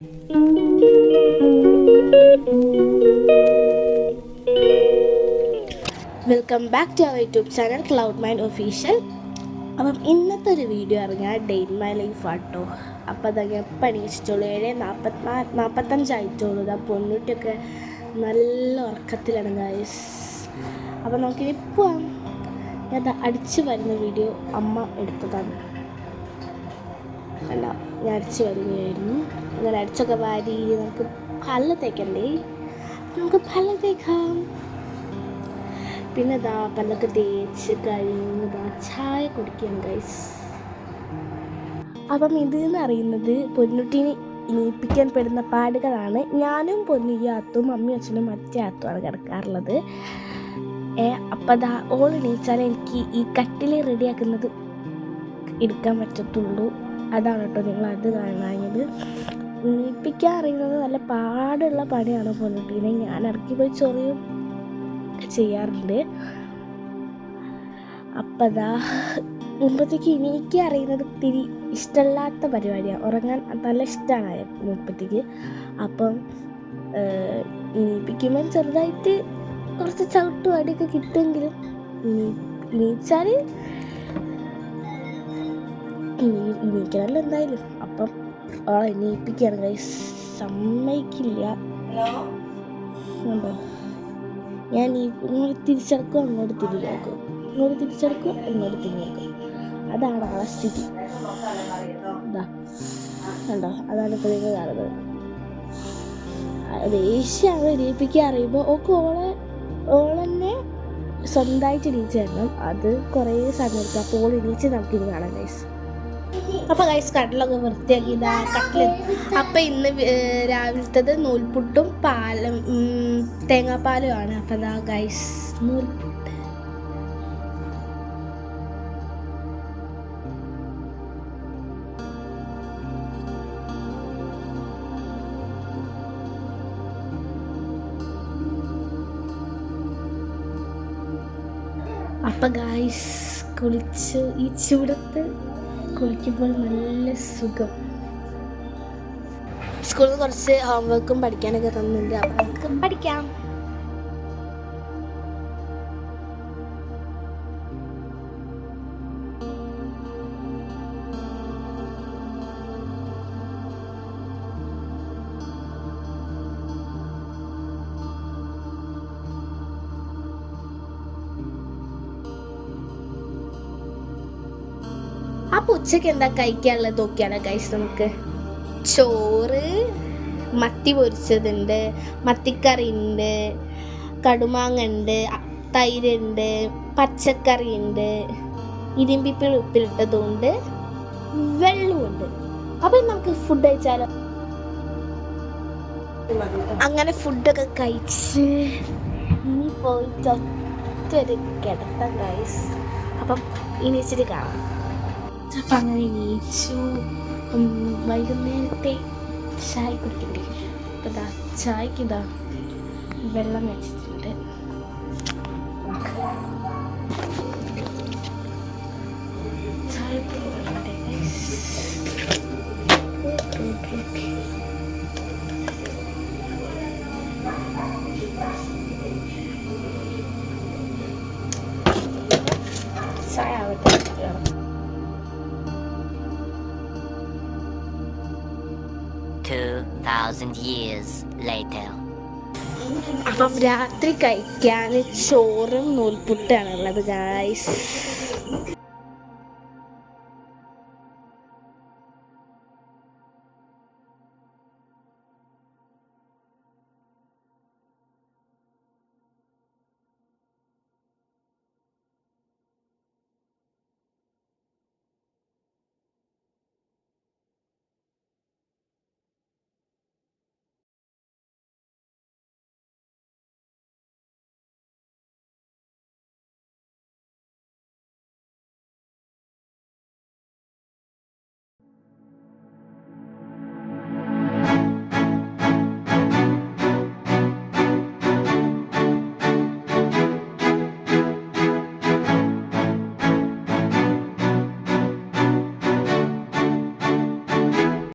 Welcome back to our YouTube channel cloud mind official. അപ്പം ഇന്നത്തെ ഒരു വീഡിയോ അറിഞ്ഞാൽ ഡേ ഇൻ മൈ ലൈഫ് ആട്ടോ. അപ്പോൾ അതൊക്കെ എപ്പോൾ എണീച്ചിട്ടുള്ളൂ 7:45 ആയിട്ടുള്ളൂ. ഇതാ പൊന്നൂട്ടിയൊക്കെ നല്ല ഉറക്കത്തിലാണ് ഗൈസ്. അപ്പോൾ നമുക്കിനി പോവാം. ഞാൻ അടിച്ചു വരുന്ന വീഡിയോ അമ്മ എടുത്തതാണ്. അല്ല, ഞാൻ അടിച്ചു വരികയായിരുന്നു. അങ്ങനെ അടിച്ചൊക്കെ വാരി നമുക്ക് പല്ല് തേക്കണ്ടേ, നമുക്ക് പല്ല് തേക്കാം. പിന്നെ ഇതാ പല്ലൊക്കെ തേച്ച് കഴിഞ്ഞതാ ചായ കുടിക്കുകയാണ് ഗൈസ്. അപ്പം ഇതെന്ന് അറിയുന്നത് പൊന്നുട്ടീനെ ഇനിയിപ്പിക്കാൻ പെടുന്ന പാടുകളാണ്. ഞാനും പൊന്നിയാത്തും അമ്മയും അച്ഛനും മറ്റേ ആത്തുമാണ് കിടക്കാറുള്ളത്. അപ്പം അതാ ഓൾ എണീച്ചാൽ എനിക്ക് ഈ കട്ടിൽ റെഡിയാക്കുന്നത് എടുക്കാൻ പറ്റത്തുള്ളൂ. അതാണ് കേട്ടോ നിങ്ങൾ അത് കാണാഞ്ഞത്. ഇനിയിപ്പിക്കാൻ അറിയുന്നത് നല്ല പാടുള്ള പണിയാണ് പൊന്നുട്ടീനെ. ഞാൻ ഇറക്കി പോയി ചൊറിയും ചെയ്യാറുണ്ട്. അപ്പം അതാ മുമ്പത്തേക്ക് എനിക്ക് അറിയുന്നത് ഇത്തിരി ഇഷ്ടമില്ലാത്ത പരിപാടിയാണ്. ഉറങ്ങാൻ നല്ല ഇഷ്ടമാണ് മുമ്പത്തേക്ക്. അപ്പം ഇനിയിപ്പിക്കുമ്പോൾ ചെറുതായിട്ട് കുറച്ച് ചവിട്ടും അടിയൊക്കെ കിട്ടുമെങ്കിലും ഇനിയിച്ചാൽ ഇനിയിക്കണമല്ലോ എന്തായാലും. അപ്പം ഇനിയിപ്പിക്കുകയാണ് ഗൈസ്. സമ്മതിക്കില്ല. ഉണ്ടോ, ഞാൻ ഇങ്ങോട്ട് തിരിച്ചെടുക്കും, അങ്ങോട്ട് തിരിഞ്ഞേക്കും, ഇങ്ങോട്ട് തിരിച്ചെടുക്കും, ഇങ്ങോട്ട് തിരിഞ്ഞേക്കും. അതാണ് ആ സ്ഥിതി. ഇതാ കണ്ടോ, അതാണ് ഇപ്പോൾ നിങ്ങൾ കാണുന്നത്. ദേഷ്യമാണ് എണീപ്പിക്കാൻ അറിയുമ്പോൾ ഓളെന്നെ സ്വന്തമായിട്ട് എണീച്ച് തരണം. അത് കുറേ സമയം എടുക്കും. അപ്പോൾ ഓൾ എണീച്ച് നമുക്കിനി കാണാം ഗൈസ്. അപ്പോൾ ഗൈസ് കട്ടിലൊക്കെ വൃത്തിയാക്കി ഇതാ കട്ടിൽ. അപ്പം ഇന്ന് രാവിലത്തത് നൂൽപുട്ടും തേങ്ങാപ്പാലുമാണ്. അപ്പം ഇതാ ഗൈസ് നൂൽപുട്ട്. അപ്പം ഗൈസ് കുളിച്ചു. ഈ ചൂടത്ത് കുളിക്കുമ്പോൾ നല്ല സുഖം. സ്കൂളിൽ കുറച്ച് ഹോംവർക്കും പഠിക്കാനൊക്കെ തന്നിട്ടുണ്ട്. അപ്പം നമുക്ക് പഠിക്കാം. അപ്പോൾ ഉച്ചയ്ക്ക് എന്താ കഴിക്കാനുള്ളത് നോക്കിയാലോ ഗൈസ്. നമുക്ക് ചോറ്, മത്തി പൊരിച്ചതുണ്ട്, മത്തിക്കറി ഉണ്ട്, കടുമാങ്ങ ഉണ്ട്, തൈരുണ്ട്, പച്ചക്കറി ഉണ്ട്, ഇരുമ്പിപ്പിൾ ഉപ്പിലിട്ടതുണ്ട്, വെള്ളമുണ്ട്. അപ്പം നമുക്ക് ഫുഡ് കഴിച്ചാലോ. അങ്ങനെ ഫുഡൊക്കെ കഴിച്ച് ഇനി പോയിട്ട് ഒറ്റൊരു കിടത്താം ഗൈസ്. അപ്പം ഇനി ഇച്ചിരി കാണാം. അപ്പം അങ്ങനെ എണീച്ചു. വൈകുന്നേരത്തെ ചായ കുടിക്കണ്ടേ. അപ്പം ഇതാ ചായക്ക് ഇതാ വെള്ളം വെച്ചിട്ടുണ്ട്. ചായ ചായ ആവട്ടെ. 2,000 years later. അപ്പം രാത്രി കഴിക്കാൻ ചോറും നൂൽപുട്ടാണ് ഉള്ളത് ഗായ്സ്.